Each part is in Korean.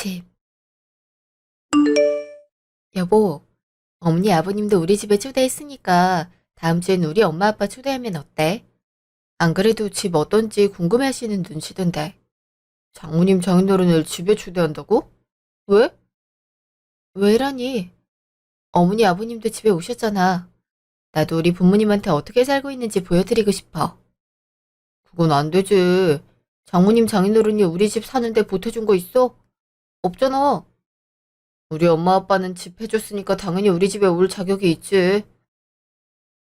집. 여보, 어머니 아버님도 우리 집에 초대했으니까 다음 주엔 우리 엄마 아빠 초대하면 어때? 안 그래도 집 어떤지 궁금해하시는 눈치던데. 장모님 장인어른을 집에 초대한다고? 왜? 왜라니? 어머니 아버님도 집에 오셨잖아. 나도 우리 부모님한테 어떻게 살고 있는지 보여드리고 싶어. 그건 안 되지. 장모님 장인어른이 우리 집 사는데 보태준 거 있어? 없잖아. 우리 엄마 아빠는 집 해줬으니까 당연히 우리 집에 올 자격이 있지.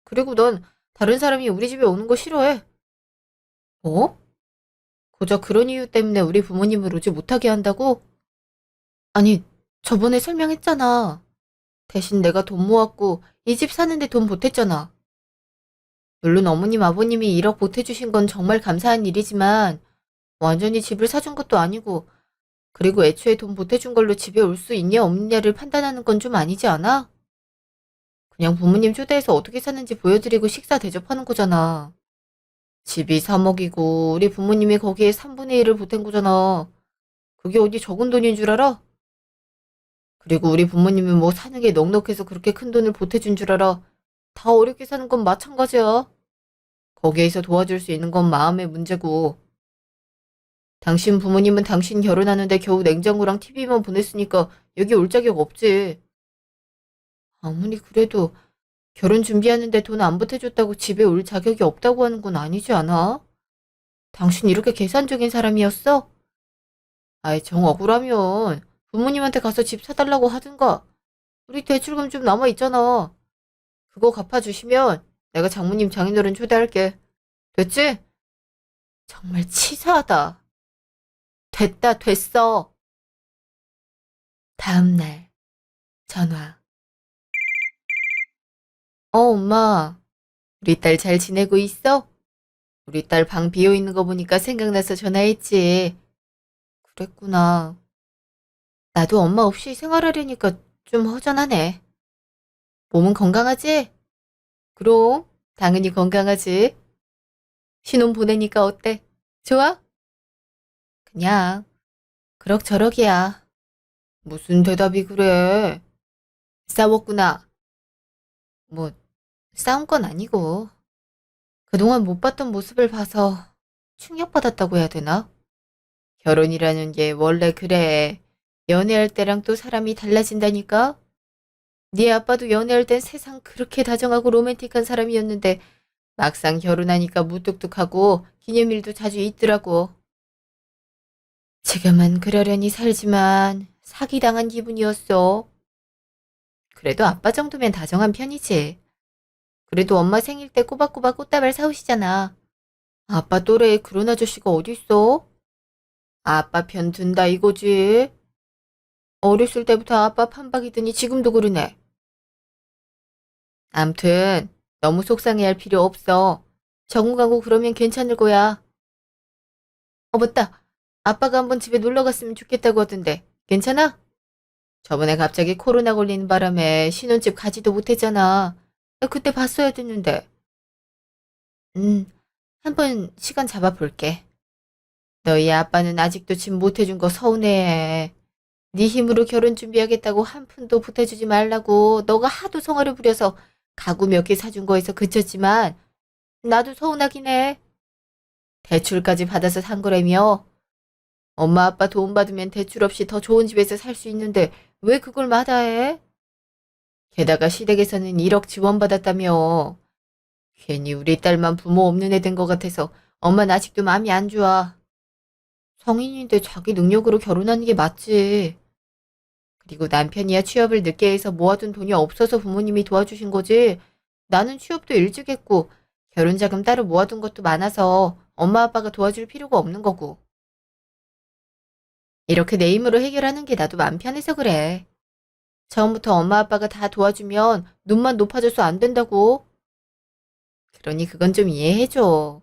그리고 넌 다른 사람이 우리 집에 오는 거 싫어해. 어? 고작 그런 이유 때문에 우리 부모님을 오지 못하게 한다고? 아니, 저번에 설명했잖아. 대신 내가 돈 모았고 이 집 사는데 돈 보탰잖아. 물론 어머님 아버님이 1억 보태주신 건 정말 감사한 일이지만 완전히 집을 사준 것도 아니고, 그리고 애초에 돈 보태준 걸로 집에 올 수 있냐 없느냐를 판단하는 건 좀 아니지 않아? 그냥 부모님 초대해서 어떻게 사는지 보여드리고 식사 대접하는 거잖아. 집이 3억이고 우리 부모님이 거기에 3분의 1을 보탠 거잖아. 그게 어디 적은 돈인 줄 알아? 그리고 우리 부모님이 뭐 사는 게 넉넉해서 그렇게 큰 돈을 보태준 줄 알아. 다 어렵게 사는 건 마찬가지야. 거기에서 도와줄 수 있는 건 마음의 문제고. 당신 부모님은 당신 결혼하는데 겨우 냉장고랑 TV만 보냈으니까 여기 올 자격 없지. 아무리 그래도 결혼 준비하는데 돈 안 보태줬다고 집에 올 자격이 없다고 하는 건 아니지 않아? 당신 이렇게 계산적인 사람이었어? 아이, 정 억울하면 부모님한테 가서 집 사달라고 하든가. 우리 대출금 좀 남아있잖아. 그거 갚아주시면 내가 장모님 장인어른 초대할게. 됐지? 정말 치사하다. 됐다, 됐어. 다음 날, 전화. 엄마. 우리 딸 잘 지내고 있어? 우리 딸 방 비어있는 거 보니까 생각나서 전화했지. 그랬구나. 나도 엄마 없이 생활하려니까 좀 허전하네. 몸은 건강하지? 그럼, 당연히 건강하지. 신혼 보내니까 어때? 좋아? 그냥, 그럭저럭이야. 무슨 대답이 그래? 싸웠구나. 뭐, 싸운 건 아니고. 그동안 못 봤던 모습을 봐서 충격받았다고 해야 되나? 결혼이라는 게 원래 그래. 연애할 때랑 또 사람이 달라진다니까? 네 아빠도 연애할 땐 세상 그렇게 다정하고 로맨틱한 사람이었는데 막상 결혼하니까 무뚝뚝하고 기념일도 자주 있더라고. 지금은 그러려니 살지만 사기당한 기분이었어. 그래도 아빠 정도면 다정한 편이지. 그래도 엄마 생일 때 꼬박꼬박 꽃다발 사오시잖아. 아빠 또래에 그런 아저씨가 어딨어? 아빠 편 든다 이거지. 어렸을 때부터 아빠 판박이더니 지금도 그러네. 암튼 너무 속상해할 필요 없어. 적응하고 그러면 괜찮을 거야. 맞다. 아빠가 한번 집에 놀러 갔으면 좋겠다고 하던데. 괜찮아? 저번에 갑자기 코로나 걸리는 바람에 신혼집 가지도 못했잖아. 그때 봤어야 됐는데. 음, 한번 시간 잡아볼게. 너희 아빠는 아직도 집 못해준 거 서운해해. 네 힘으로 결혼 준비하겠다고 한 푼도 보태주지 말라고 너가 하도 성화를 부려서 가구 몇 개 사준 거에서 그쳤지만 나도 서운하긴 해. 대출까지 받아서 산 거라며. 엄마 아빠 도움 받으면 대출 없이 더 좋은 집에서 살 수 있는데 왜 그걸 마다해? 게다가 시댁에서는 1억 지원받았다며. 괜히 우리 딸만 부모 없는 애 된 것 같아서 엄마는 아직도 마음이 안 좋아. 성인인데 자기 능력으로 결혼하는 게 맞지. 그리고 남편이야 취업을 늦게 해서 모아둔 돈이 없어서 부모님이 도와주신 거지. 나는 취업도 일찍 했고 결혼 자금 따로 모아둔 것도 많아서 엄마 아빠가 도와줄 필요가 없는 거고. 이렇게 내 힘으로 해결하는 게 나도 마음 편해서 그래. 처음부터 엄마 아빠가 다 도와주면 눈만 높아져서 안 된다고. 그러니 그건 좀 이해해줘.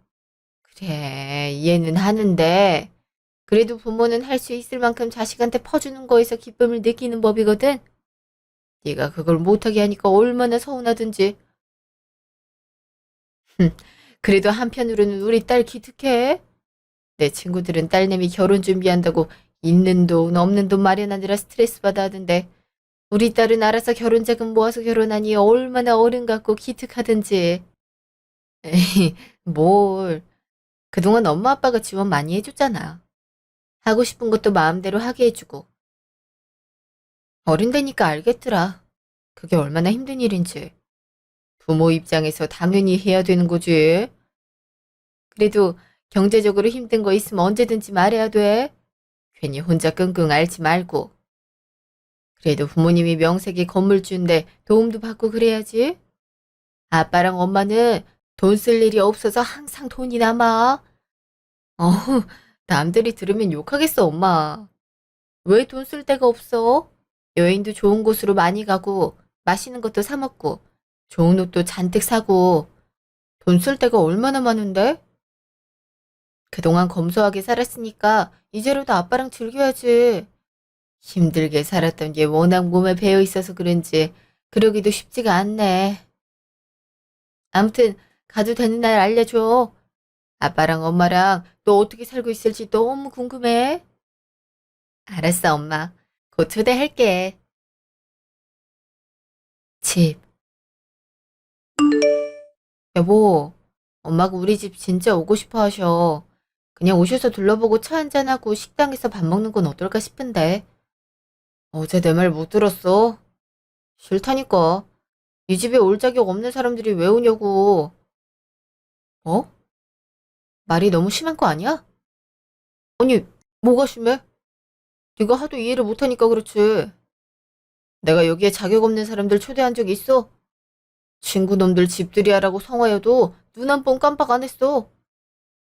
그래, 이해는 하는데 그래도 부모는 할 수 있을 만큼 자식한테 퍼주는 거에서 기쁨을 느끼는 법이거든. 네가 그걸 못하게 하니까 얼마나 서운하든지. 그래도 한편으로는 우리 딸 기특해. 내 친구들은 딸내미 결혼 준비한다고 있는 돈, 없는 돈 마련하느라 스트레스 받아 하던데 우리 딸은 알아서 결혼 자금 모아서 결혼하니 얼마나 어른 같고 기특하든지. 에이, 뭘. 그동안 엄마 아빠가 지원 많이 해줬잖아. 하고 싶은 것도 마음대로 하게 해주고. 어른 되니까 알겠더라. 그게 얼마나 힘든 일인지. 부모 입장에서 당연히 해야 되는 거지. 그래도 경제적으로 힘든 거 있으면 언제든지 말해야 돼. 괜히 혼자 끙끙 앓지 말고. 그래도 부모님이 명색이 건물주인데 도움도 받고 그래야지. 아빠랑 엄마는 돈 쓸 일이 없어서 항상 돈이 남아. 어후, 남들이 들으면 욕하겠어, 엄마. 왜 돈 쓸 데가 없어? 여행도 좋은 곳으로 많이 가고, 맛있는 것도 사 먹고, 좋은 옷도 잔뜩 사고, 돈 쓸 데가 얼마나 많은데? 그동안 검소하게 살았으니까, 이제라도 아빠랑 즐겨야지. 힘들게 살았던 게 워낙 몸에 배어 있어서 그런지, 그러기도 쉽지가 않네. 아무튼, 가도 되는 날 알려줘. 아빠랑 엄마랑 또 어떻게 살고 있을지 너무 궁금해. 알았어, 엄마. 곧 초대할게. 집. 여보, 엄마가 우리 집 진짜 오고 싶어 하셔. 그냥 오셔서 둘러보고 차 한잔하고 식당에서 밥 먹는 건 어떨까 싶은데. 어제 내 말 못 들었어? 싫다니까. 이 집에 올 자격 없는 사람들이 왜 오냐고. 어? 말이 너무 심한 거 아니야? 아니, 뭐가 심해? 네가 하도 이해를 못하니까 그렇지. 내가 여기에 자격 없는 사람들 초대한 적 있어? 친구 놈들 집들이하라고 성화여도 눈 한 번 깜빡 안 했어.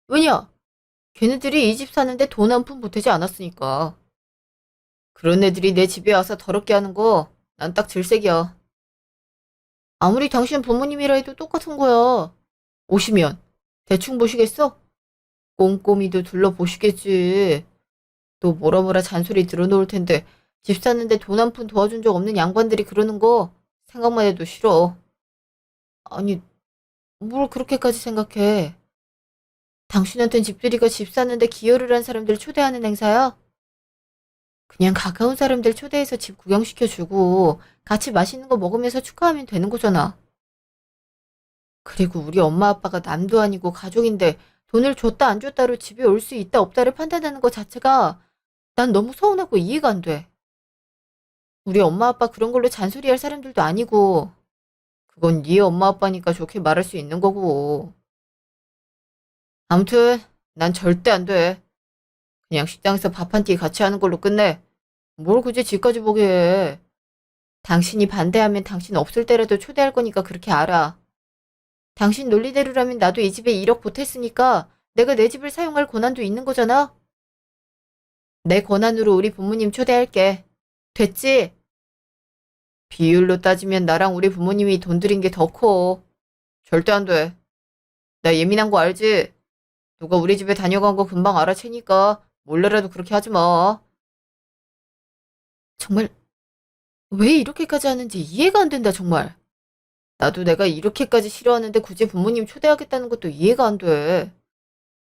왜냐? 걔네들이 이 집 사는데 돈 한 푼 보태지 않았으니까. 그런 애들이 내 집에 와서 더럽게 하는 거 난 딱 질색이야. 아무리 당신 부모님이라 해도 똑같은 거야. 오시면 대충 보시겠어? 꼼꼼히도 둘러보시겠지. 또 뭐라 뭐라 잔소리 들어놓을 텐데 집 사는데 돈 한 푼 도와준 적 없는 양반들이 그러는 거 생각만 해도 싫어. 아니, 뭘 그렇게까지 생각해. 당신한텐 집들이가 집 사는데 기여를 한 사람들 초대하는 행사야? 그냥 가까운 사람들 초대해서 집 구경시켜주고 같이 맛있는 거 먹으면서 축하하면 되는 거잖아. 그리고 우리 엄마 아빠가 남도 아니고 가족인데 돈을 줬다 안 줬다로 집에 올 수 있다 없다를 판단하는 것 자체가 난 너무 서운하고 이해가 안 돼. 우리 엄마 아빠 그런 걸로 잔소리할 사람들도 아니고 그건 네 엄마 아빠니까 좋게 말할 수 있는 거고. 아무튼 난 절대 안 돼. 그냥 식당에서 밥 한 끼 같이 하는 걸로 끝내. 뭘 굳이 집까지 보게 해. 당신이 반대하면 당신 없을 때라도 초대할 거니까 그렇게 알아. 당신 논리대로라면 나도 이 집에 1억 보탰으니까 내가 내 집을 사용할 권한도 있는 거잖아? 내 권한으로 우리 부모님 초대할게. 됐지? 비율로 따지면 나랑 우리 부모님이 돈 들인 게 더 커. 절대 안 돼. 나 예민한 거 알지? 누가 우리 집에 다녀간 거 금방 알아채니까 몰래라도 그렇게 하지 마. 정말 왜 이렇게까지 하는지 이해가 안 된다, 정말. 나도 내가 이렇게까지 싫어하는데 굳이 부모님 초대하겠다는 것도 이해가 안 돼.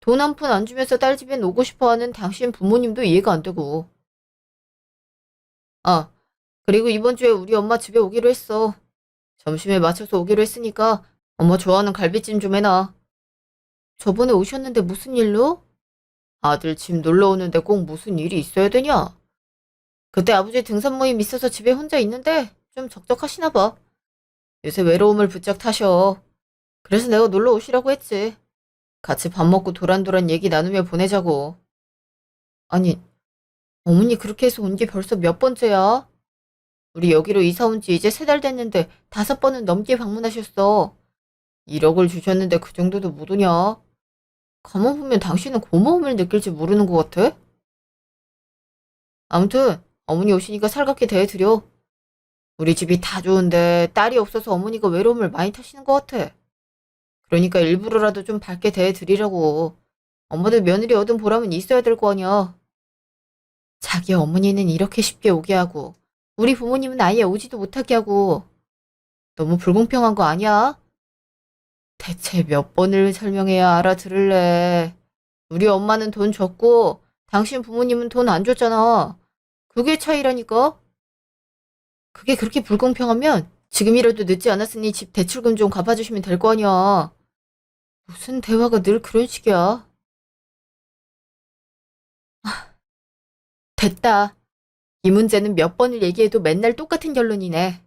돈 한 푼 안 주면서 딸 집엔 오고 싶어 하는 당신 부모님도 이해가 안 되고. 아, 그리고 이번 주에 우리 엄마 집에 오기로 했어. 점심에 맞춰서 오기로 했으니까 엄마 좋아하는 갈비찜 좀 해놔. 저번에 오셨는데 무슨 일로? 아들 집 놀러 오는데 꼭 무슨 일이 있어야 되냐? 그때 아버지 등산 모임 있어서 집에 혼자 있는데 좀 적적하시나 봐. 요새 외로움을 부쩍 타셔. 그래서 내가 놀러 오시라고 했지. 같이 밥 먹고 도란도란 얘기 나누며 보내자고. 아니, 어머니 그렇게 해서 온 게 벌써 몇 번째야? 우리 여기로 이사 온 지 이제 3달 됐는데 5번은 넘게 방문하셨어. 1억을 주셨는데 그 정도도 못 오냐? 가만 보면 당신은 고마움을 느낄지 모르는 것 같아? 아무튼 어머니 오시니까 살갑게 대해드려. 우리 집이 다 좋은데 딸이 없어서 어머니가 외로움을 많이 타시는 것 같아. 그러니까 일부러라도 좀 밝게 대해드리라고. 엄마들 며느리 얻은 보람은 있어야 될 거 아니야. 자기 어머니는 이렇게 쉽게 오게 하고 우리 부모님은 아예 오지도 못하게 하고 너무 불공평한 거 아니야? 대체 몇 번을 설명해야 알아들을래. 우리 엄마는 돈 줬고 당신 부모님은 돈 안 줬잖아. 그게 차이라니까. 그게 그렇게 불공평하면 지금이라도 늦지 않았으니 집 대출금 좀 갚아주시면 될 거 아니야. 무슨 대화가 늘 그런 식이야. 됐다. 이 문제는 몇 번을 얘기해도 맨날 똑같은 결론이네.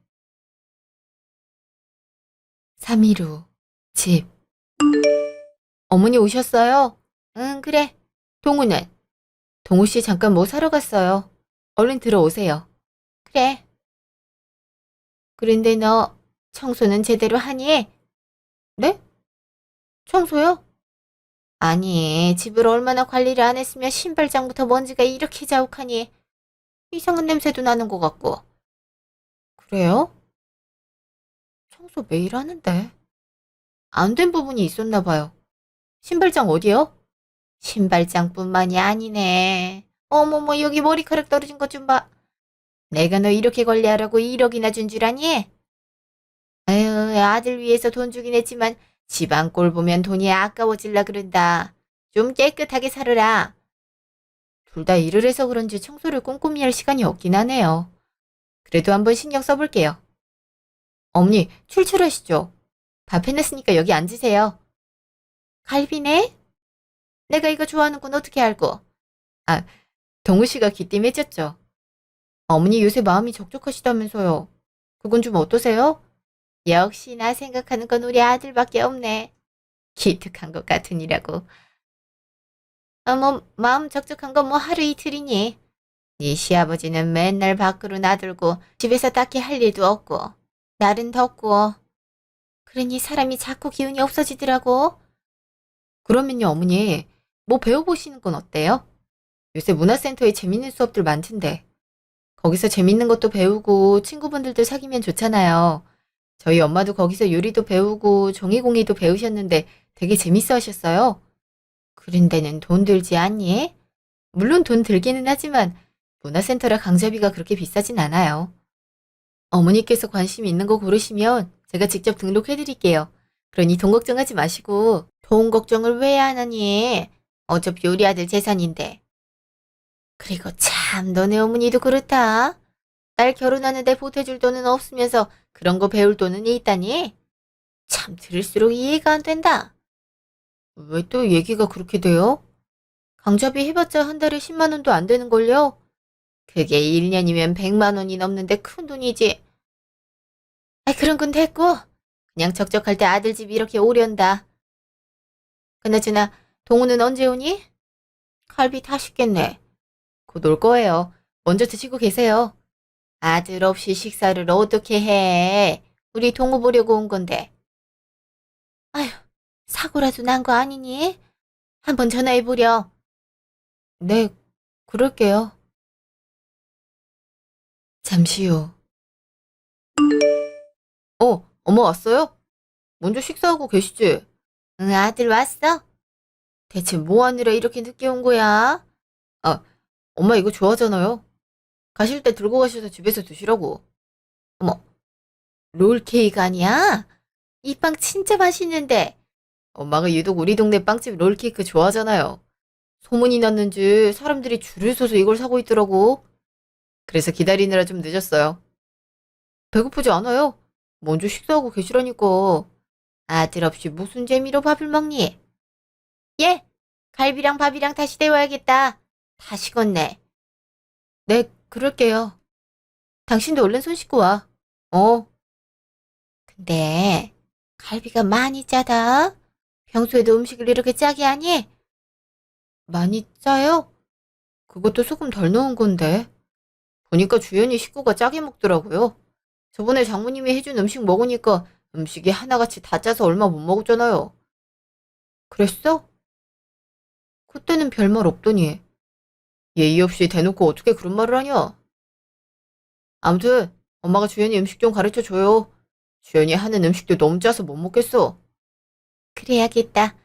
3일 후, 집. 어머니 오셨어요? 응, 그래. 동우는? 동우 씨 잠깐 뭐 사러 갔어요. 얼른 들어오세요. 그래. 그런데 너 청소는 제대로 하니? 네? 청소요? 아니, 집을 얼마나 관리를 안 했으면 신발장부터 먼지가 이렇게 자욱하니 이상한 냄새도 나는 것 같고. 그래요? 청소 매일 하는데. 안 된 부분이 있었나 봐요. 신발장 어디요? 신발장뿐만이 아니네. 어머머, 여기 머리카락 떨어진 것 좀 봐. 내가 너 이렇게 관리하라고 1억이나 준 줄 아니? 아유, 아들 위해서 돈 주긴 했지만 집안 꼴 보면 돈이 아까워질라 그런다. 좀 깨끗하게 살으라. 둘 다 일을 해서 그런지 청소를 꼼꼼히 할 시간이 없긴 하네요. 그래도 한번 신경 써볼게요. 어머니, 출출하시죠? 밥 해놨으니까 여기 앉으세요. 갈비네? 내가 이거 좋아하는 건 어떻게 알고? 아, 동우 씨가 귀띔해줬죠. 어머니 요새 마음이 적적하시다면서요. 그건 좀 어떠세요? 역시 나 생각하는 건 우리 아들밖에 없네. 기특한 것 같으니라고. 뭐 마음 적적한 건 뭐 하루 이틀이니. 네 시아버지는 맨날 밖으로 나들고 집에서 딱히 할 일도 없고 날은 덥고 그러니 사람이 자꾸 기운이 없어지더라고. 그러면요 어머니 뭐 배워보시는 건 어때요? 요새 문화센터에 재밌는 수업들 많던데 거기서 재밌는 것도 배우고 친구분들도 사귀면 좋잖아요. 저희 엄마도 거기서 요리도 배우고 종이공예도 배우셨는데 되게 재밌어 하셨어요. 그런 데는 돈 들지 않니? 물론 돈 들기는 하지만 문화센터라 강좌비가 그렇게 비싸진 않아요. 어머니께서 관심 있는 거 고르시면 제가 직접 등록해 드릴게요. 그러니 돈 걱정하지 마시고 돈 걱정을 왜 안 하니? 어차피 우리 아들 재산인데. 그리고 참 너네 어머니도 그렇다. 딸 결혼하는데 보태줄 돈은 없으면서 그런 거 배울 돈은 있다니? 참 들을수록 이해가 안 된다. 왜 또 얘기가 그렇게 돼요? 강좌비 해봤자 한 달에 10만 원도 안 되는걸요? 그게 1년이면 100만 원이 넘는데 큰 돈이지. 아, 그런 건 됐고 그냥 적적할 때 아들 집 이렇게 오련다. 그나저나 동우는 언제 오니? 갈비 다 식겠네. 곧 올 거예요. 먼저 드시고 계세요. 아들 없이 식사를 어떻게 해? 우리 동우 보려고 온 건데. 아휴, 사고라도 난 거 아니니? 한번 전화해보려. 네, 그럴게요. 잠시 후. 엄마 왔어요? 먼저 식사하고 계시지? 응, 아들 왔어? 대체 뭐 하느라 이렇게 늦게 온 거야? 아, 엄마 이거 좋아하잖아요. 가실 때 들고 가셔서 집에서 드시라고. 어머, 롤케이크 아니야? 이 빵 진짜 맛있는데. 엄마가 유독 우리 동네 빵집 롤케이크 좋아하잖아요. 소문이 났는지 사람들이 줄을 서서 이걸 사고 있더라고. 그래서 기다리느라 좀 늦었어요. 배고프지 않아요? 먼저 식사하고 계시라니까. 아들 없이 무슨 재미로 밥을 먹니? 예, 갈비랑 밥이랑 다시 데워야겠다. 다 식었네. 네, 그럴게요. 당신도 얼른 손 씻고 와. 어. 근데 갈비가 많이 짜다. 평소에도 음식을 이렇게 짜게 하니? 많이 짜요? 그것도 소금 덜 넣은 건데. 보니까 주연이 식구가 짜게 먹더라고요. 저번에 장모님이 해준 음식 먹으니까 음식이 하나같이 다 짜서 얼마 못 먹었잖아요. 그랬어? 그때는 별말 없더니. 예의 없이 대놓고 어떻게 그런 말을 하냐? 아무튼 엄마가 주연이 음식 좀 가르쳐 줘요. 주연이 하는 음식도 너무 짜서 못 먹겠어. 그래야겠다.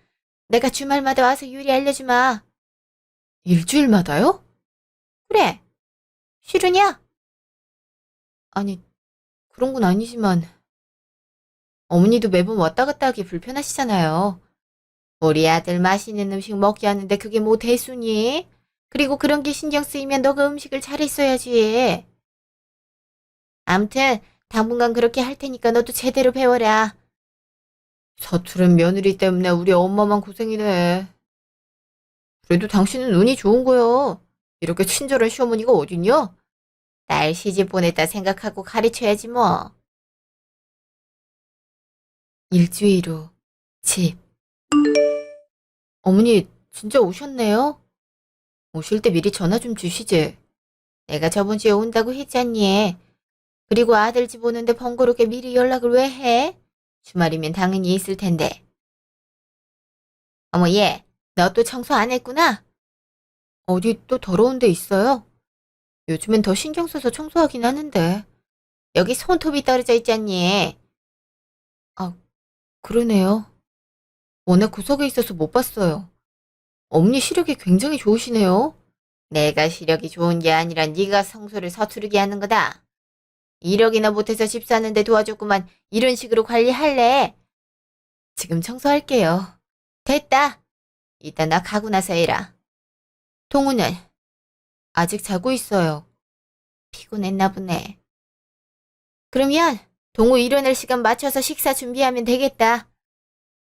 내가 주말마다 와서 요리 알려주마. 일주일마다요? 그래. 싫으냐? 아니, 그런 건 아니지만 어머니도 매번 왔다 갔다 하기 불편하시잖아요. 우리 아들 맛있는 음식 먹게 하는데 그게 뭐 대수니? 그리고 그런 게 신경 쓰이면 너가 음식을 잘했어야지. 암튼 당분간 그렇게 할 테니까 너도 제대로 배워라. 서투른 며느리 때문에 우리 엄마만 고생이네. 그래도 당신은 운이 좋은 거요. 이렇게 친절한 시어머니가 어딨냐? 딸 시집 보냈다 생각하고 가르쳐야지 뭐. 일주일 후 집. 어머니 진짜 오셨네요? 오실 때 미리 전화 좀 주시지. 내가 저번 주에 온다고 했잖니. 그리고 아들 집 오는데 번거롭게 미리 연락을 왜 해? 주말이면 당연히 있을 텐데. 어머 얘, 너 또 청소 안 했구나? 어디 또 더러운 데 있어요? 요즘엔 더 신경 써서 청소하긴 하는데. 여기 손톱이 떨어져 있잖니. 아, 그러네요. 워낙 구석에 있어서 못 봤어요. 어머니 시력이 굉장히 좋으시네요. 내가 시력이 좋은 게 아니라 네가 성소를 서투르게 하는 거다. 이력이나 못해서 집 사는데 도와줬구만. 이런 식으로 관리할래? 지금 청소할게요. 됐다. 이따 나 가고 나서 해라. 동우는 아직 자고 있어요. 피곤했나 보네. 그러면 동우 일어날 시간 맞춰서 식사 준비하면 되겠다.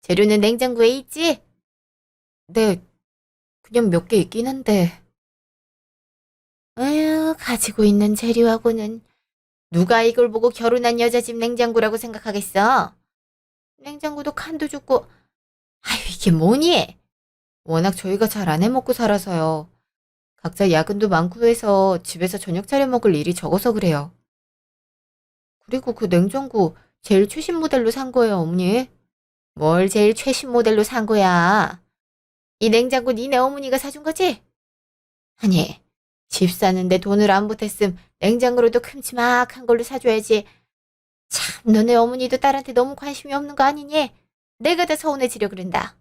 재료는 냉장고에 있지? 네, 그냥 몇 개 있긴 한데. 에휴, 가지고 있는 재료하고는 누가 이걸 보고 결혼한 여자 집 냉장고라고 생각하겠어? 냉장고도 칸도 좁고, 아유, 이게 뭐니? 워낙 저희가 잘 안 해먹고 살아서요. 각자 야근도 많고 해서 집에서 저녁 차려 먹을 일이 적어서 그래요. 그리고 그 냉장고 제일 최신 모델로 산 거예요, 어머니. 뭘 제일 최신 모델로 산 거야? 이 냉장고 니네 어머니가 사준 거지? 아니, 집 사는데 돈을 안 보탰음 냉장고로도 큼지막한 걸로 사줘야지. 참, 너네 어머니도 딸한테 너무 관심이 없는 거 아니니? 내가 다 서운해지려 그런다.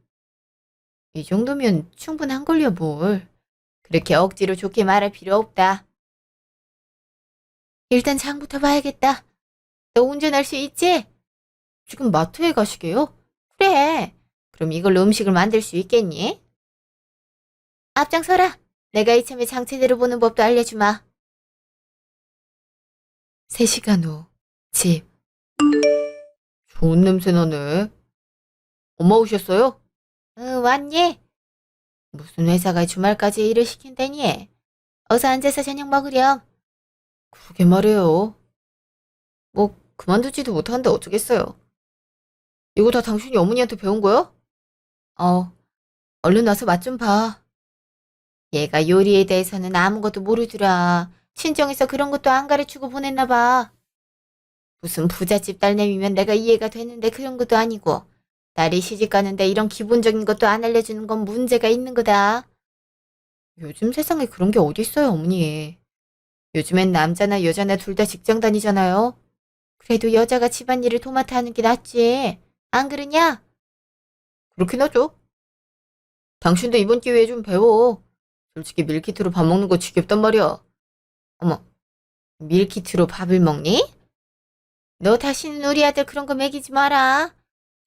이 정도면 충분한걸요, 뭘. 그렇게 억지로 좋게 말할 필요 없다. 일단 장부터 봐야겠다. 너 운전할 수 있지? 지금 마트에 가시게요? 그래. 그럼 이걸로 음식을 만들 수 있겠니? 앞장서라. 내가 이참에 장치대로 보는 법도 알려주마. 3시간 후 집. 좋은 냄새 나네. 엄마 오셨어요? 응, 왔니? 무슨 회사가 주말까지 일을 시킨다니? 어서 앉아서 저녁 먹으렴. 그러게 말해요. 뭐 그만두지도 못하는데 어쩌겠어요. 이거 다 당신이 어머니한테 배운 거야? 어, 얼른 와서 맛 좀 봐. 얘가 요리에 대해서는 아무것도 모르더라. 친정에서 그런 것도 안 가르치고 보냈나 봐. 무슨 부잣집 딸내미면 내가 이해가 되는데 그런 것도 아니고 딸이 시집 가는데 이런 기본적인 것도 안 알려주는 건 문제가 있는 거다. 요즘 세상에 그런 게 어디 있어요, 어머니. 요즘엔 남자나 여자나 둘 다 직장 다니잖아요. 그래도 여자가 집안일을 도맡아 하는 게 낫지. 안 그러냐? 그렇긴 하죠. 당신도 이번 기회에 좀 배워. 솔직히 밀키트로 밥 먹는 거 지겹단 말이야. 어머, 밀키트로 밥을 먹니? 너 다시는 우리 아들 그런 거 먹이지 마라.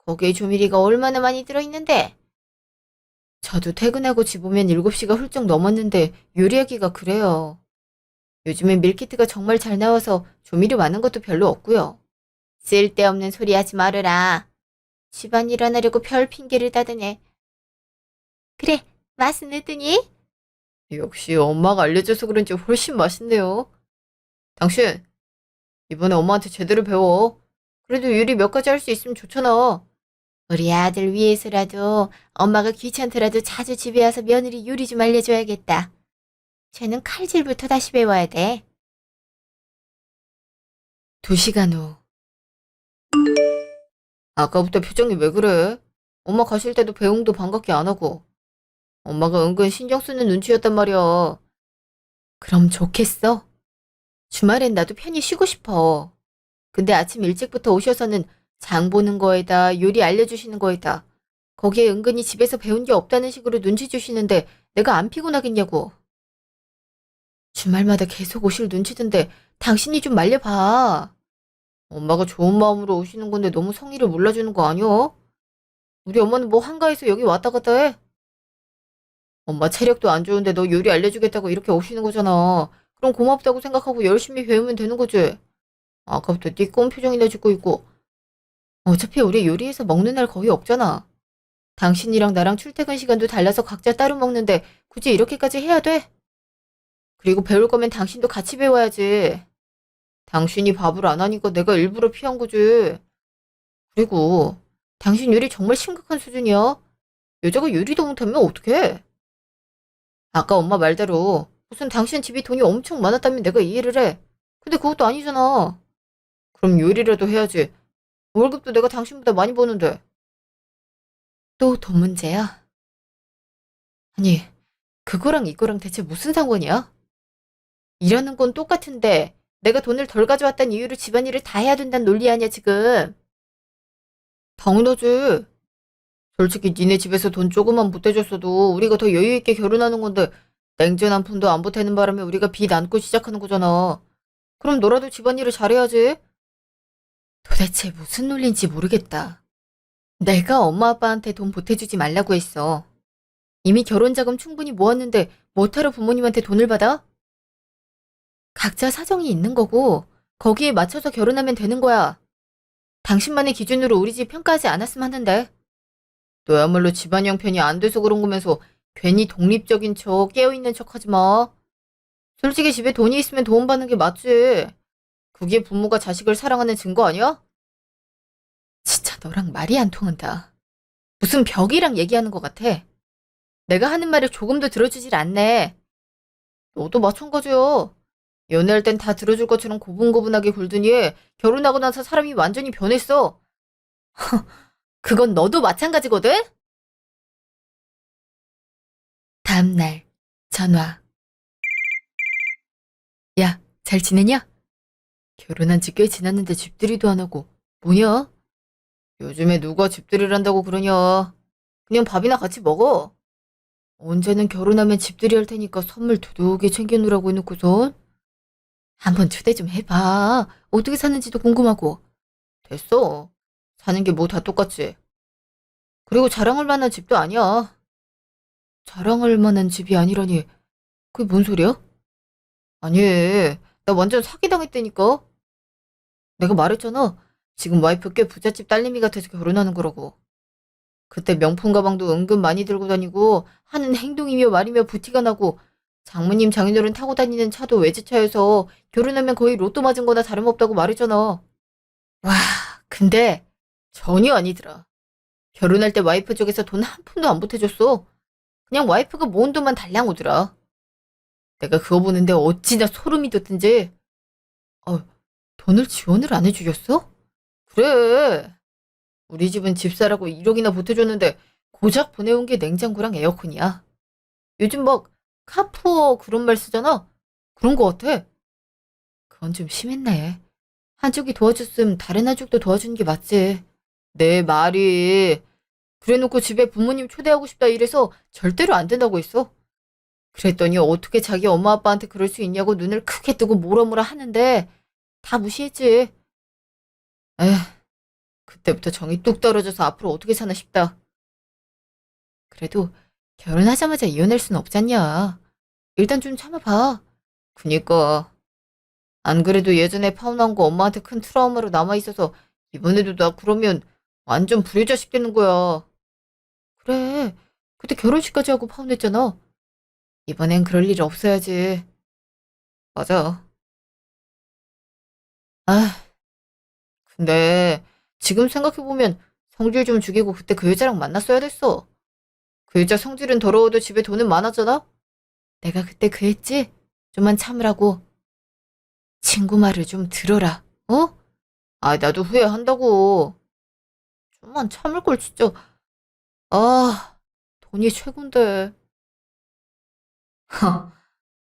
거기에 조미료가 얼마나 많이 들어있는데. 저도 퇴근하고 집 오면 7시가 훌쩍 넘었는데 요리하기가 그래요. 요즘엔 밀키트가 정말 잘 나와서 조미료 많은 것도 별로 없고요. 쓸데없는 소리 하지 말으라. 집안일 안 하려고 별 핑계를 대더니. 그래, 맛은 어떠니? 역시 엄마가 알려줘서 그런지 훨씬 맛있네요. 당신, 이번에 엄마한테 제대로 배워. 그래도 요리 몇 가지 할 수 있으면 좋잖아. 우리 아들 위해서라도 엄마가 귀찮더라도 자주 집에 와서 며느리 요리 좀 알려줘야겠다. 쟤는 칼질부터 다시 배워야 돼. 2시간 후. 아까부터 표정이 왜 그래? 엄마 가실 때도 배웅도 반갑게 안 하고. 엄마가 은근 신경 쓰는 눈치였단 말이야. 그럼 좋겠어. 주말엔 나도 편히 쉬고 싶어. 근데 아침 일찍부터 오셔서는 장 보는 거에다 요리 알려주시는 거에다 거기에 은근히 집에서 배운 게 없다는 식으로 눈치 주시는데 내가 안 피곤하겠냐고. 주말마다 계속 오실 눈치던데 당신이 좀 말려봐. 엄마가 좋은 마음으로 오시는 건데 너무 성의를 몰라주는 거 아니야? 우리 엄마는 뭐 한가해서 여기 왔다 갔다 해? 엄마 체력도 안 좋은데 너 요리 알려주겠다고 이렇게 오시는 거잖아. 그럼 고맙다고 생각하고 열심히 배우면 되는 거지. 아까부터 네 꼰 표정이나 짓고 있고. 어차피 우리 요리해서 먹는 날 거의 없잖아. 당신이랑 나랑 출퇴근 시간도 달라서 각자 따로 먹는데 굳이 이렇게까지 해야 돼? 그리고 배울 거면 당신도 같이 배워야지. 당신이 밥을 안 하니까 내가 일부러 피한 거지. 그리고 당신 요리 정말 심각한 수준이야. 여자가 요리도 못하면 어떡해? 아까 엄마 말대로 무슨 당신 집이 돈이 엄청 많았다면 내가 이해를 해. 근데 그것도 아니잖아. 그럼 요리라도 해야지. 월급도 내가 당신보다 많이 버는데. 또 돈 문제야? 아니, 그거랑 이거랑 대체 무슨 상관이야? 일하는 건 똑같은데 내가 돈을 덜 가져왔다는 이유로 집안일을 다 해야 된다는 논리 아니야, 지금. 당연하지. 솔직히 니네 집에서 돈 조금만 보태줬어도 우리가 더 여유 있게 결혼하는 건데 냉전 한 푼도 안 보태는 바람에 우리가 빚 안고 시작하는 거잖아. 그럼 너라도 집안일을 잘해야지. 도대체 무슨 논리인지 모르겠다. 내가 엄마 아빠한테 돈 보태주지 말라고 했어. 이미 결혼 자금 충분히 모았는데 뭐하러 부모님한테 돈을 받아? 각자 사정이 있는 거고 거기에 맞춰서 결혼하면 되는 거야. 당신만의 기준으로 우리 집 평가하지 않았으면 하는데. 너야말로 집안 형편이 안 돼서 그런 거면서 괜히 독립적인 척 깨어있는 척 하지 마. 솔직히 집에 돈이 있으면 도움받는 게 맞지. 그게 부모가 자식을 사랑하는 증거 아니야? 진짜 너랑 말이 안 통한다. 무슨 벽이랑 얘기하는 것 같아. 내가 하는 말을 조금도 들어주질 않네. 너도 마찬가지야. 연애할 땐 다 들어줄 것처럼 고분고분하게 굴더니 결혼하고 나서 사람이 완전히 변했어. 그건 너도 마찬가지거든? 다음날 전화. 야, 잘 지내냐? 결혼한 지 꽤 지났는데 집들이도 안 하고. 뭐냐? 요즘에 누가 집들이를 한다고 그러냐. 그냥 밥이나 같이 먹어. 언제는 결혼하면 집들이 할 테니까 선물 두둑이 챙겨놓으라고 해놓고선. 한번 초대 좀 해봐. 어떻게 사는지도 궁금하고. 됐어. 사는 게 뭐 다 똑같지. 그리고 자랑할 만한 집도 아니야. 자랑할 만한 집이 아니라니. 그게 뭔 소리야? 아니, 나 완전 사기당했다니까. 내가 말했잖아. 지금 와이프 꽤 부잣집 딸내미 같아서 결혼하는 거라고. 그때 명품 가방도 은근 많이 들고 다니고 하는 행동이며 말이며 부티가 나고 장모님 장인어른 타고 다니는 차도 외제차여서 결혼하면 거의 로또 맞은 거나 다름없다고 말했잖아. 와, 근데 전혀 아니더라. 결혼할 때 와이프 쪽에서 돈 한 푼도 안 보태줬어. 그냥 와이프가 모은 돈만 달랑 오더라. 내가 그거 보는데 어찌나 소름이 돋든지. 어, 돈을 지원을 안 해주셨어? 그래. 우리 집은 집사라고 1억이나 보태줬는데 고작 보내온 게 냉장고랑 에어컨이야. 요즘 막 카푸어 그런 말 쓰잖아. 그런 거 같아. 그건 좀 심했네. 한쪽이 도와줬으면 다른 한쪽도 도와주는 게 맞지. 내 말이. 그래놓고 집에 부모님 초대하고 싶다 이래서 절대로 안 된다고 했어. 그랬더니 어떻게 자기 엄마 아빠한테 그럴 수 있냐고 눈을 크게 뜨고 뭐라 뭐라 하는데 다 무시했지. 에휴, 그때부터 정이 뚝 떨어져서 앞으로 어떻게 사나 싶다. 그래도 결혼하자마자 이혼할 순 없잖냐. 일단 좀 참아봐. 그니까 안 그래도 예전에 파혼한 거 엄마한테 큰 트라우마로 남아있어서 이번에도 나 그러면 완전 불효자식 되는 거야. 그래. 그때 결혼식까지 하고 파혼했잖아. 이번엔 그럴 일 없어야지. 맞아. 아, 근데 지금 생각해보면 성질 좀 죽이고 그때 그 여자랑 만났어야 됐어. 그 여자 성질은 더러워도 집에 돈은 많았잖아? 내가 그때 그랬지? 좀만 참으라고. 친구 말을 좀 들어라. 어? 아, 나도 후회한다고. 좀만 참을 걸 진짜. 아, 돈이 최곤데.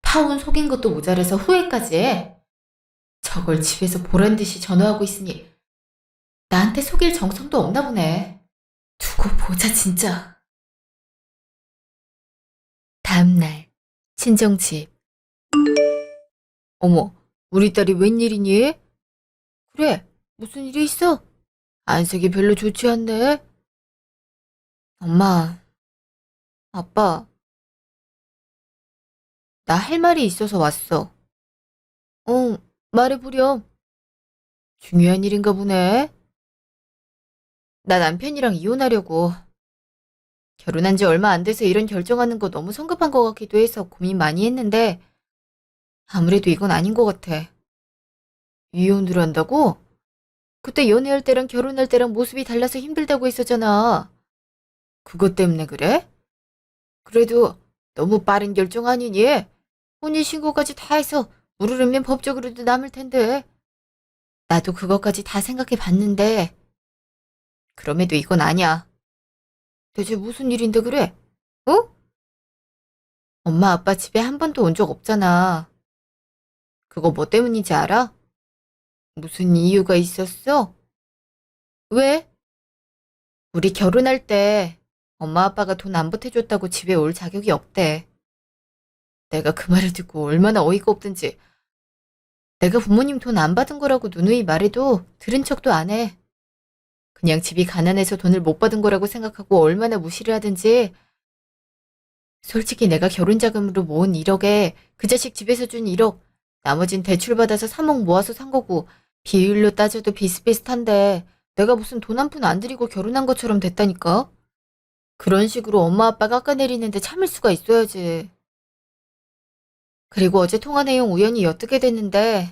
파혼 속인 것도 모자라서 후회까지 해. 저걸 집에서 보란 듯이 전화하고 있으니 나한테 속일 정성도 없나 보네. 두고 보자 진짜. 다음날 친정집. 어머, 우리 딸이 웬일이니? 그래, 무슨 일이 있어? 안색이 별로 좋지 않네. 엄마, 아빠, 나 할 말이 있어서 왔어. 말해보렴. 중요한 일인가 보네. 나 남편이랑 이혼하려고. 결혼한 지 얼마 안 돼서 이런 결정하는 거 너무 성급한 것 같기도 해서 고민 많이 했는데 아무래도 이건 아닌 것 같아. 이혼을 한다고? 그때 연애할 때랑 결혼할 때랑 모습이 달라서 힘들다고 했었잖아. 그것 때문에 그래? 그래도 너무 빠른 결정 아니니? 혼인신고까지 다 해서 무르르면 법적으로도 남을 텐데. 나도 그것까지 다 생각해 봤는데 그럼에도 이건 아니야. 대체 무슨 일인데 그래? 어? 엄마 아빠 집에 한 번도 온 적 없잖아. 그거 뭐 때문인지 알아? 무슨 이유가 있었어? 왜? 우리 결혼할 때 엄마 아빠가 돈 안 보태줬다고 집에 올 자격이 없대. 내가 그 말을 듣고 얼마나 어이가 없든지. 내가 부모님 돈 안 받은 거라고 누누이 말해도 들은 척도 안 해. 그냥 집이 가난해서 돈을 못 받은 거라고 생각하고 얼마나 무시를 하든지. 솔직히 내가 결혼 자금으로 모은 1억에 그 자식 집에서 준 1억, 나머진 대출받아서 3억 모아서 산 거고 비율로 따져도 비슷비슷한데 내가 무슨 돈 한 푼 안 들이고 결혼한 것처럼 됐다니까? 그런 식으로 엄마 아빠 깎아내리는데 참을 수가 있어야지. 그리고 어제 통화 내용 우연히 엿듣게 됐는데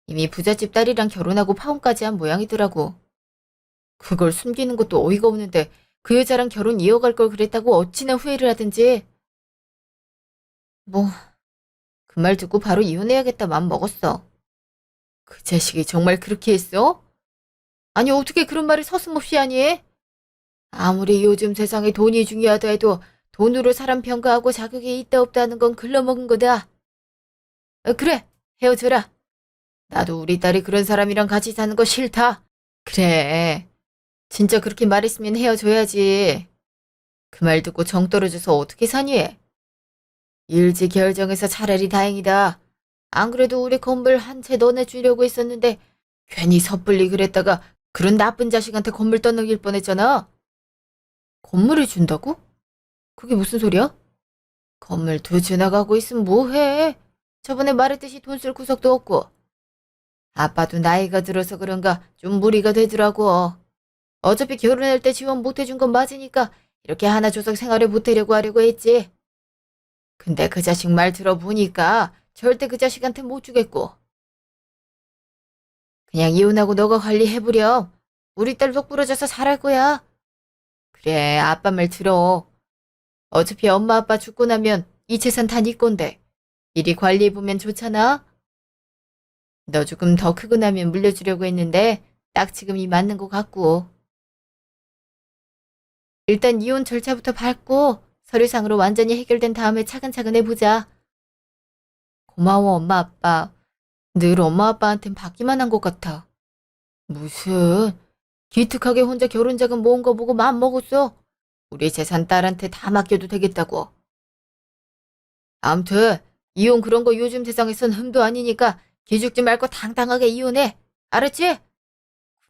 이미 부잣집 딸이랑 결혼하고 파혼까지 한 모양이더라고. 그걸 숨기는 것도 어이가 없는데 그 여자랑 결혼 이어갈 걸 그랬다고 어찌나 후회를 하든지. 뭐, 그 말 듣고 바로 이혼해야겠다 맘 먹었어. 그 자식이 정말 그렇게 했어? 아니, 어떻게 그런 말을 서슴없이 하니? 아무리 요즘 세상에 돈이 중요하다 해도 돈으로 사람 평가하고 자격이 있다 없다 하는 건 글러먹은 거다. 그래, 헤어져라. 나도 우리 딸이 그런 사람이랑 같이 사는 거 싫다. 그래, 진짜 그렇게 말했으면 헤어져야지. 그 말 듣고 정 떨어져서 어떻게 사니? 일찍 결정해서 차라리 다행이다. 안 그래도 우리 건물 한 채 너네 주려고 했었는데 괜히 섣불리 그랬다가 그런 나쁜 자식한테 건물 떠넘길 뻔했잖아. 건물을 준다고? 그게 무슨 소리야? 건물 두 채 나가고 있으면 뭐해? 저번에 말했듯이 돈 쓸 구석도 없고. 아빠도 나이가 들어서 그런가 좀 무리가 되더라고. 어차피 결혼할 때 지원 못 해준 건 맞으니까 이렇게 하나 줘서 생활을 보태려고 하려고 했지. 근데 그 자식 말 들어보니까 절대 그 자식한테 못 주겠고. 그냥 이혼하고 너가 관리해보렴. 우리 딸 속 부러져서 잘할 거야. 그래, 아빠 말 들어. 어차피 엄마 아빠 죽고 나면 이 재산 다 네 건데. 이리 관리해보면 좋잖아. 너 조금 더 크고 나면 물려주려고 했는데 딱 지금이 맞는 것 같고. 일단 이혼 절차부터 밟고 서류상으로 완전히 해결된 다음에 차근차근 해보자. 고마워, 엄마 아빠. 늘 엄마 아빠한텐 받기만 한 것 같아. 무슨 기특하게 혼자 결혼 자금 모은 거 보고 마음 먹었어. 우리 재산 딸한테 다 맡겨도 되겠다고. 암튼 이혼 그런 거 요즘 세상에선 흠도 아니니까 기죽지 말고 당당하게 이혼해. 알았지?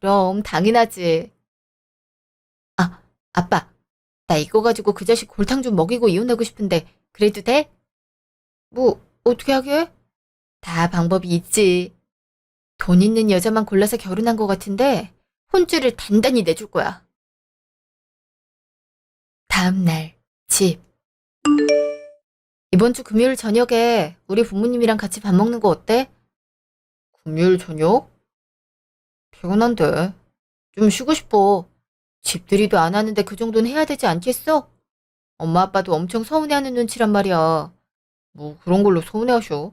그럼 당연하지. 아, 아빠. 나 이거 가지고 그 자식 골탕 좀 먹이고 이혼하고 싶은데 그래도 돼? 뭐 어떻게 하게? 다 방법이 있지. 돈 있는 여자만 골라서 결혼한 것 같은데 혼쭐을 단단히 내줄 거야. 다음 날 집. 이번 주 금요일 저녁에 우리 부모님이랑 같이 밥 먹는 거 어때? 금요일 저녁? 피곤한데. 좀 쉬고 싶어. 집들이도 안 하는데 그 정도는 해야 되지 않겠어? 엄마 아빠도 엄청 서운해하는 눈치란 말이야. 뭐 그런 걸로 서운해하셔.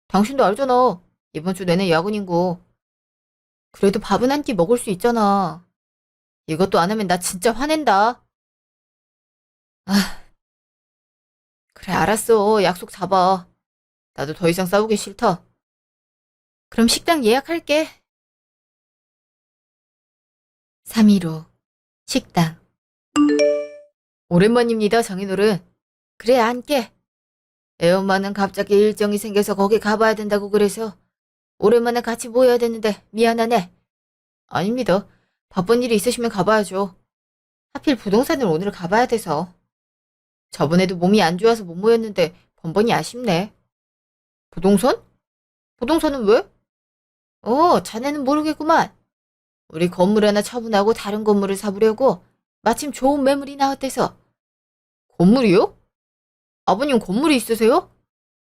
당신도 알잖아. 이번 주 내내 야근인 거. 그래도 밥은 한 끼 먹을 수 있잖아. 이것도 안 하면 나 진짜 화낸다. 아, 그래 알았어. 약속 잡아. 나도 더 이상 싸우기 싫다. 그럼 식당 예약할게. 3.15 식당. 오랜만입니다, 장인어른. 그래, 앉게. 애엄마는 갑자기 일정이 생겨서 거기 가봐야 된다고 그래서 오랜만에 같이 모여야 되는데 미안하네. 아닙니다. 바쁜 일이 있으시면 가봐야죠. 하필 부동산을 오늘 가봐야 돼서. 저번에도 몸이 안 좋아서 못 모였는데 번번이 아쉽네. 부동산? 부동산은 왜? 자네는 모르겠구만. 우리 건물 하나 처분하고 다른 건물을 사보려고 마침 좋은 매물이 나왔대서. 건물이요? 아버님 건물이 있으세요?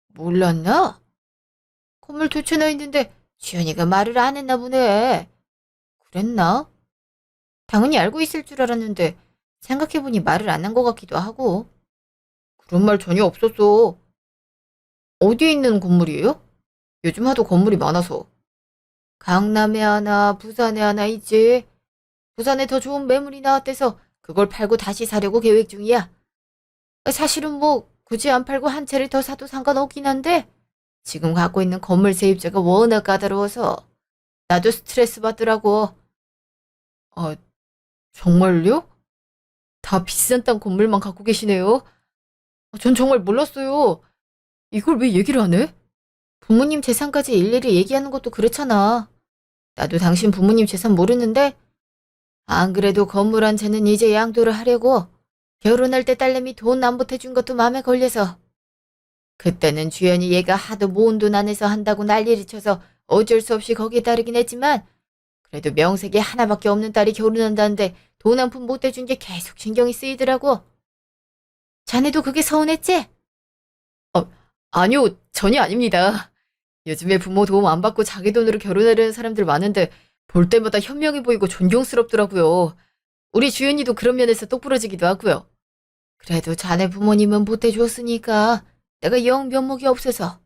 몰랐나? 건물 두 채나 있는데 주연이가 말을 안 했나 보네. 그랬나? 당연히 알고 있을 줄 알았는데 생각해보니 말을 안 한 것 같기도 하고. 그런 말 전혀 없었어. 어디에 있는 건물이에요? 요즘 하도 건물이 많아서. 강남에 하나, 부산에 하나 있지. 부산에 더 좋은 매물이 나왔대서 그걸 팔고 다시 사려고 계획 중이야. 사실은 뭐 굳이 안 팔고 한 채를 더 사도 상관없긴 한데 지금 갖고 있는 건물 세입자가 워낙 까다로워서 나도 스트레스 받더라고. 아, 정말요? 다 비싼 땅 건물만 갖고 계시네요. 전 정말 몰랐어요. 이걸 왜 얘기를 안 해? 부모님 재산까지 일일이 얘기하는 것도 그렇잖아. 나도 당신 부모님 재산 모르는데 안 그래도 건물 한 채는 이제 양도를 하려고 결혼할 때 딸내미 돈 안 보태준 것도 마음에 걸려서 그때는 주연이 얘가 하도 모은 돈 안에서 한다고 난리를 쳐서 어쩔 수 없이 거기에 따르긴 했지만 그래도 명색이 하나밖에 없는 딸이 결혼한다는데 돈 한 푼 못 대준 게 계속 신경이 쓰이더라고. 자네도 그게 서운했지? 어, 아니요, 전혀 아닙니다. 요즘에 부모 도움 안 받고 자기 돈으로 결혼하려는 사람들 많은데 볼 때마다 현명해 보이고 존경스럽더라고요. 우리 주연이도 그런 면에서 똑부러지기도 하고요. 그래도 자네 부모님은 보태줬으니까 내가 영 면목이 없어서.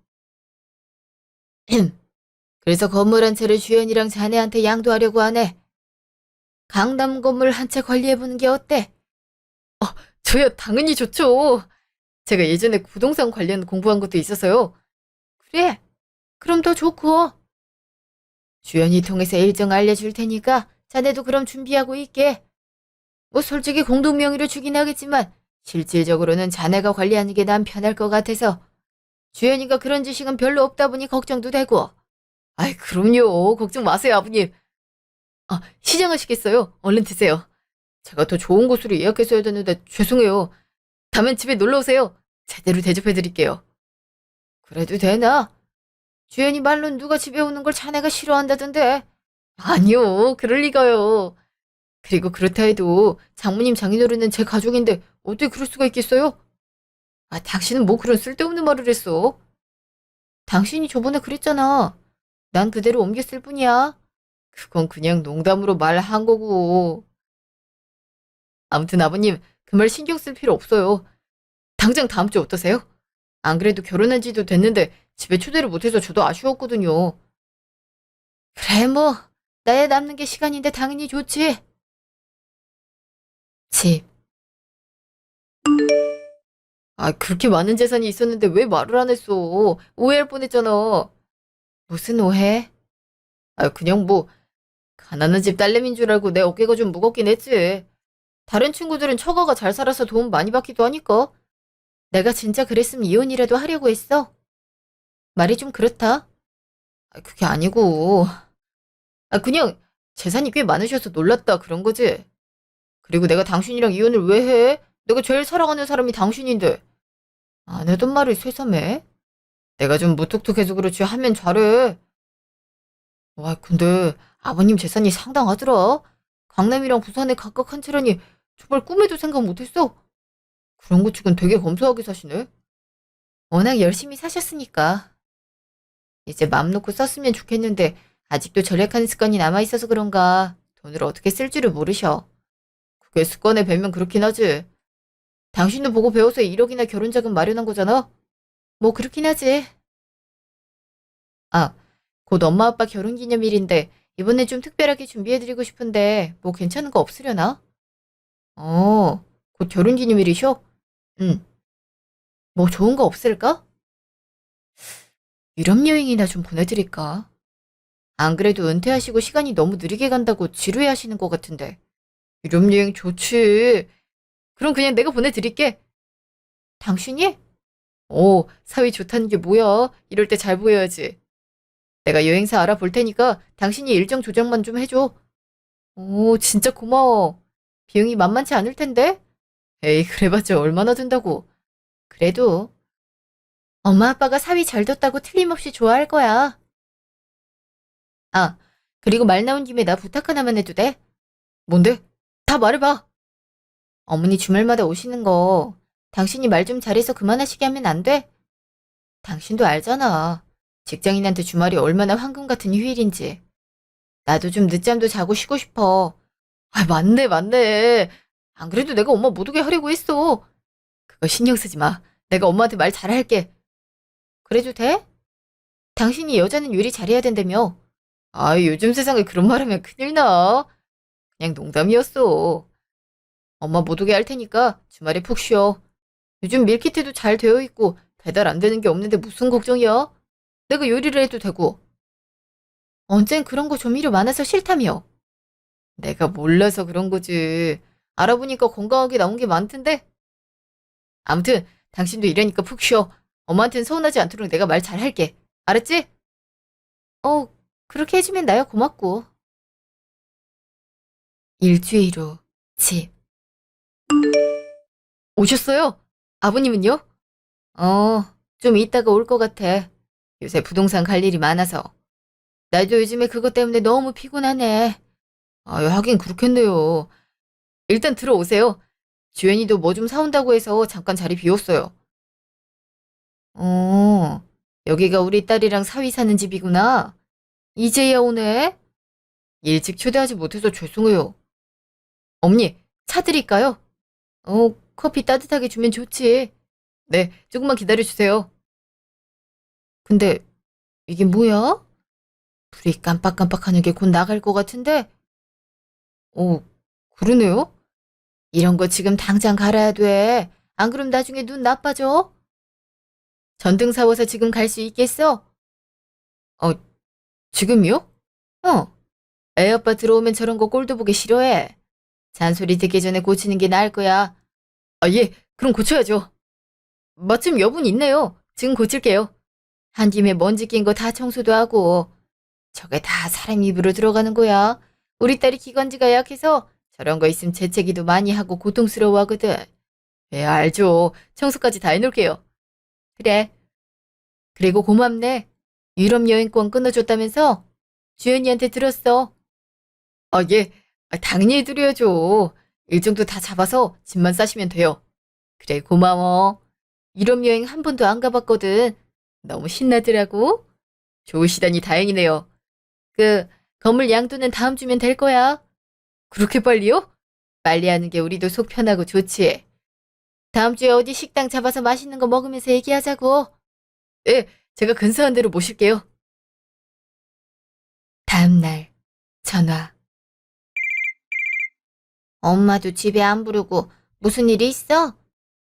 그래서 건물 한 채를 주연이랑 자네한테 양도하려고 하네. 강남 건물 한 채 관리해보는 게 어때? 저야 당연히 좋죠. 제가 예전에 부동산 관련 공부한 것도 있어서요. 그래, 그럼 더 좋고. 주연이 통해서 일정 알려줄 테니까 자네도 그럼 준비하고 있게. 뭐 솔직히 공동명의로 주긴 하겠지만 실질적으로는 자네가 관리하는 게 난 편할 것 같아서 주연이가 그런 지식은 별로 없다 보니 걱정도 되고. 아이, 그럼요. 걱정 마세요, 아버님. 시장하시겠어요? 얼른 드세요. 제가 더 좋은 곳으로 예약했어야 되는데 죄송해요. 다음엔 집에 놀러 오세요. 제대로 대접해드릴게요. 그래도 되나? 주연이 말론 누가 집에 오는 걸 자네가 싫어한다던데. 아니요, 그럴 리가요. 그리고 그렇다 해도 장모님 장인어른은 제 가족인데 어떻게 그럴 수가 있겠어요? 당신은 뭐 그런 쓸데없는 말을 했어. 당신이 저번에 그랬잖아. 난 그대로 옮겼을 뿐이야. 그건 그냥 농담으로 말한 거고. 아무튼 아버님, 그 말 신경 쓸 필요 없어요. 당장 다음 주 어떠세요? 안 그래도 결혼한 지도 됐는데 집에 초대를 못해서 저도 아쉬웠거든요. 그래 뭐 나야 남는 게 시간인데 당연히 좋지. 집. 그렇게 많은 재산이 있었는데 왜 말을 안 했어? 오해할 뻔했잖아. 무슨 오해? 그냥 뭐 가난한 집 딸내미인 줄 알고 내 어깨가 좀 무겁긴 했지. 다른 친구들은 처가가 잘 살아서 도움 많이 받기도 하니까. 내가 진짜 그랬으면 이혼이라도 하려고 했어. 말이 좀 그렇다. 그게 아니고. 그냥 재산이 꽤 많으셔서 놀랐다 그런 거지. 그리고 내가 당신이랑 이혼을 왜 해? 내가 제일 사랑하는 사람이 당신인데. 안 하던 말을 새삼해? 내가 좀 무뚝뚝해서 그렇지 하면 잘해. 근데 아버님 재산이 상당하더라. 강남이랑 부산에 각각 한 채라니 정말 꿈에도 생각 못했어. 그런 거 치곤 되게 검소하게 사시네. 워낙 열심히 사셨으니까. 이제 맘 놓고 썼으면 좋겠는데 아직도 절약하는 습관이 남아있어서 그런가 돈을 어떻게 쓸 줄을 모르셔. 그게 습관에 배면 그렇긴 하지. 당신도 보고 배워서 1억이나 결혼 자금 마련한 거잖아? 뭐 그렇긴 하지. 아, 곧 엄마 아빠 결혼 기념일인데 이번에 좀 특별하게 준비해드리고 싶은데 뭐 괜찮은 거 없으려나? 곧 결혼 기념일이셔? 응. 뭐 좋은 거 없을까? 유럽 여행이나 좀 보내드릴까? 안 그래도 은퇴하시고 시간이 너무 느리게 간다고 지루해 하시는 것 같은데. 유럽 여행 좋지. 그럼 그냥 내가 보내드릴게. 당신이? 사위 좋다는 게 뭐야? 이럴 때 잘 보여야지. 내가 여행사 알아볼 테니까 당신이 일정 조정만 좀 해줘. 진짜 고마워. 비용이 만만치 않을 텐데? 에이, 그래봤자 얼마나 든다고. 그래도 엄마 아빠가 사위 잘 뒀다고 틀림없이 좋아할 거야. 아, 그리고 말 나온 김에 나 부탁 하나만 해도 돼? 뭔데? 다 말해봐. 어머니 주말마다 오시는 거 당신이 말 좀 잘해서 그만하시게 하면 안 돼? 당신도 알잖아. 직장인한테 주말이 얼마나 황금 같은 휴일인지. 나도 좀 늦잠도 자고 쉬고 싶어. 아, 맞네, 맞네. 안 그래도 내가 엄마 못 오게 하려고 했어. 그거 신경 쓰지 마. 내가 엄마한테 말 잘할게. 그래도 돼? 당신이 여자는 요리 잘해야 된다며. 아, 요즘 세상에 그런 말 하면 큰일 나. 그냥 농담이었어. 엄마 못 오게 할 테니까 주말에 푹 쉬어. 요즘 밀키트도 잘 되어 있고 배달 안 되는 게 없는데 무슨 걱정이야? 내가 요리를 해도 되고. 언젠 그런 거 조미료 많아서 싫다며. 내가 몰라서 그런 거지. 알아보니까 건강하게 나온 게 많던데. 아무튼 당신도 이러니까 푹 쉬어. 엄마한테는 서운하지 않도록 내가 말 잘할게. 알았지? 어, 그렇게 해주면 나야 고맙고. 일주일 후 집. 오셨어요? 아버님은요? 좀 이따가 올 것 같아. 요새 부동산 갈 일이 많아서. 나도 요즘에 그것 때문에 너무 피곤하네. 아, 하긴 그렇겠네요. 일단 들어오세요. 주연이도 뭐 좀 사온다고 해서 잠깐 자리 비웠어요. 어, 여기가 우리 딸이랑 사위 사는 집이구나. 이제야 오네. 일찍 초대하지 못해서 죄송해요. 어머니, 차 드릴까요? 커피 따뜻하게 주면 좋지. 네, 조금만 기다려주세요. 근데 이게 뭐야? 불이 깜빡깜빡하는 게 곧 나갈 것 같은데? 어, 그러네요. 이런 거 지금 당장 갈아야 돼. 안 그럼 나중에 눈 나빠져. 전등 사워서 지금 갈 수 있겠어? 어, 지금요? 어, 애 아빠 들어오면 저런 거 꼴도 보기 싫어해. 잔소리 듣기 전에 고치는 게 나을 거야. 아, 예, 그럼 고쳐야죠. 마침 여분 있네요. 지금 고칠게요. 한 김에 먼지 낀 거 다 청소도 하고. 저게 다 사람 입으로 들어가는 거야. 우리 딸이 기관지가 약해서 저런 거 있으면 재채기도 많이 하고 고통스러워 하거든. 예, 알죠. 청소까지 다 해놓을게요. 그래. 그리고 고맙네. 유럽 여행권 끊어줬다면서? 주연이한테 들었어. 아, 예. 당연히 해드려야죠. 일정도 다 잡아서 짐만 싸시면 돼요. 그래, 고마워. 유럽 여행 한 번도 안 가봤거든. 너무 신나더라고. 좋으시다니 다행이네요. 그, 건물 양도는 다음 주면 될 거야. 그렇게 빨리요? 빨리 하는 게 우리도 속 편하고 좋지. 다음 주에 어디 식당 잡아서 맛있는 거 먹으면서 얘기하자고. 예, 제가 근사한 대로 모실게요. 다음 날, 전화. 엄마도 집에 안 부르고 무슨 일이 있어?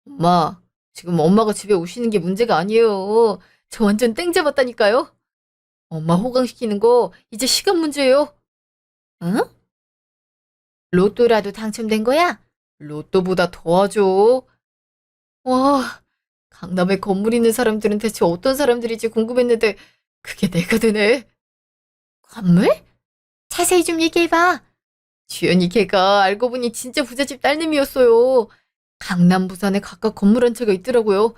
엄마, 지금 엄마가 집에 오시는 게 문제가 아니에요. 저 완전 땡 잡았다니까요. 엄마 호강시키는 거 이제 시간 문제예요. 응? 로또라도 당첨된 거야? 로또보다 더하죠. 와, 강남에 건물 있는 사람들은 대체 어떤 사람들이지 궁금했는데 그게 내가 되네. 건물? 자세히 좀 얘기해봐. 주연이 걔가 알고 보니 진짜 부잣집 딸내미였어요. 강남 부산에 각각 건물 한 채가 있더라고요.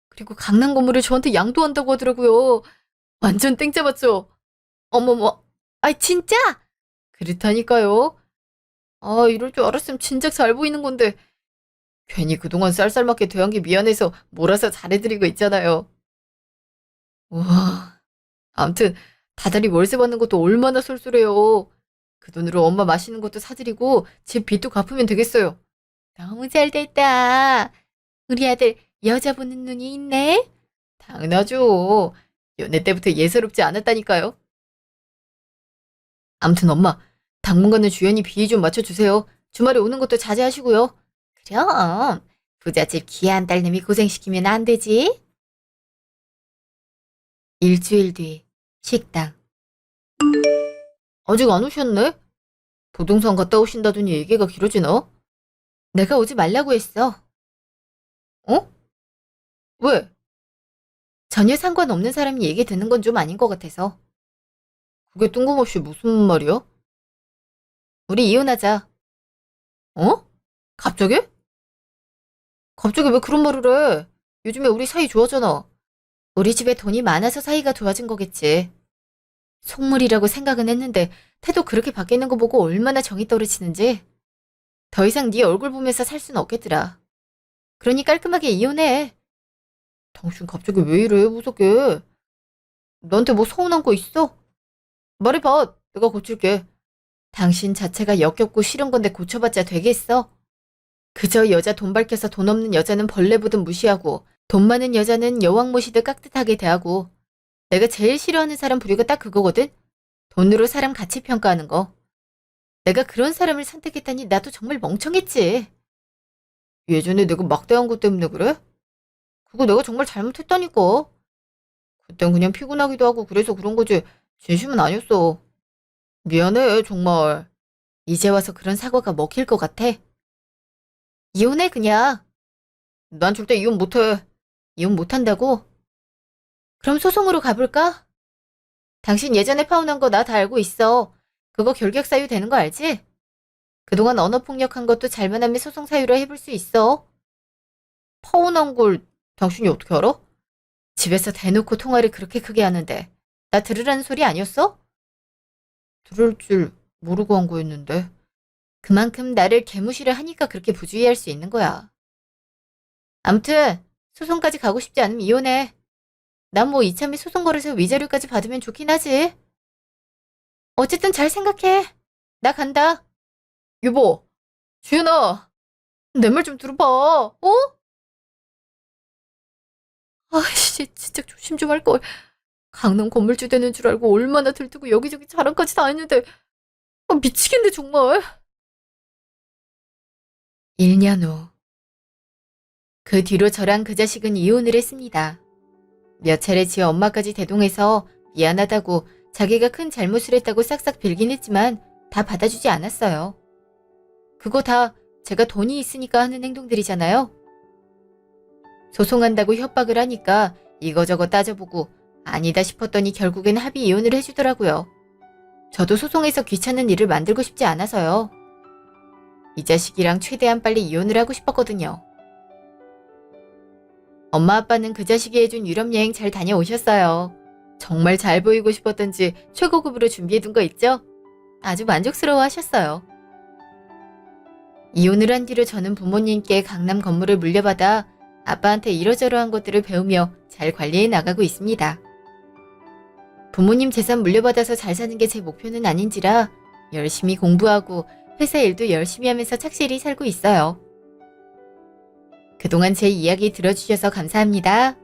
그리고 강남 건물을 저한테 양도한다고 하더라고요. 완전 땡 잡았죠? 어머머, 아이 진짜? 그렇다니까요. 아, 이럴 줄 알았으면 진작 잘 보이는 건데 괜히 그동안 쌀쌀맞게 대한 게 미안해서 몰아서 잘해드리고 있잖아요. 우와, 암튼 다달이 월세 받는 것도 얼마나 쏠쏠해요. 그 돈으로 엄마 맛있는 것도 사드리고 집 빚도 갚으면 되겠어요. 너무 잘 됐다. 우리 아들 여자 보는 눈이 있네. 당연하죠. 연애 때부터 예사롭지 않았다니까요. 암튼 엄마, 당분간은 주연이 비위 좀 맞춰주세요. 주말에 오는 것도 자제하시고요. 그럼 부잣집 귀한 딸내미 고생시키면 안 되지. 일주일 뒤 식당. 아직 안 오셨네? 부동산 갔다 오신다더니 얘기가 길어지나? 내가 오지 말라고 했어. 어? 왜? 전혀 상관없는 사람이 얘기 듣는 건 좀 아닌 것 같아서. 그게 뜬금없이 무슨 말이야? 우리 이혼하자. 어? 갑자기? 갑자기 왜 그런 말을 해? 요즘에 우리 사이 좋아잖아. 우리 집에 돈이 많아서 사이가 좋아진 거겠지. 속물이라고 생각은 했는데 태도 그렇게 바뀌는 거 보고 얼마나 정이 떨어지는지. 더 이상 네 얼굴 보면서 살 수는 없겠더라. 그러니 깔끔하게 이혼해. 당신 갑자기 왜 이래, 무섭게. 너한테 뭐 서운한 거 있어? 말해봐. 내가 고칠게. 당신 자체가 역겹고 싫은 건데 고쳐봤자 되겠어? 그저 여자 돈 밝혀서 돈 없는 여자는 벌레 보듯 무시하고 돈 많은 여자는 여왕 모시듯 깍듯하게 대하고 내가 제일 싫어하는 사람 부류가 딱 그거거든? 돈으로 사람 가치 평가하는 거. 내가 그런 사람을 선택했다니 나도 정말 멍청했지. 예전에 내가 막대한 것 때문에 그래? 그거 내가 정말 잘못했다니까. 그땐 그냥 피곤하기도 하고 그래서 그런 거지 진심은 아니었어. 미안해 정말. 이제 와서 그런 사과가 먹힐 것 같아. 이혼해 그냥. 난 절대 이혼 못해. 이혼 못한다고? 그럼 소송으로 가볼까? 당신 예전에 파혼한 거 나 다 알고 있어. 그거 결격 사유 되는 거 알지? 그동안 언어폭력한 것도 잘만하면 소송 사유로 해볼 수 있어. 파혼한 걸 당신이 어떻게 알아? 집에서 대놓고 통화를 그렇게 크게 하는데 나 들으라는 소리 아니었어? 들을 줄 모르고 한 거였는데. 그만큼 나를 개무시를 하니까 그렇게 부주의할 수 있는 거야. 암튼 소송까지 가고 싶지 않으면 이혼해. 난 뭐 이참에 소송 걸어서 위자료까지 받으면 좋긴 하지. 어쨌든 잘 생각해. 나 간다. 여보, 주연아, 내 말 좀 들어봐. 어? 아이씨, 진짜 조심 좀 할 걸. 강남 건물주 되는 줄 알고 얼마나 들뜨고 여기저기 자랑까지 다 했는데 미치겠네 정말. 1년 후. 그 뒤로 저랑 그 자식은 이혼을 했습니다. 몇 차례 지 엄마까지 대동해서 미안하다고 자기가 큰 잘못을 했다고 싹싹 빌긴 했지만 다 받아주지 않았어요. 그거 다 제가 돈이 있으니까 하는 행동들이잖아요. 소송한다고 협박을 하니까 이거저거 따져보고 아니다 싶었더니 결국엔 합의 이혼을 해주더라고요. 저도 소송해서 귀찮은 일을 만들고 싶지 않아서요. 이 자식이랑 최대한 빨리 이혼을 하고 싶었거든요. 엄마 아빠는 그 자식이 해준 유럽 여행 잘 다녀오셨어요. 정말 잘 보이고 싶었던지 최고급으로 준비해둔 거 있죠? 아주 만족스러워 하셨어요. 이혼을 한 뒤로 저는 부모님께 강남 건물을 물려받아 아빠한테 이러저러한 것들을 배우며 잘 관리해 나가고 있습니다. 부모님 재산 물려받아서 잘 사는 게 제 목표는 아닌지라 열심히 공부하고 회사 일도 열심히 하면서 착실히 살고 있어요. 그동안 제 이야기 들어주셔서 감사합니다.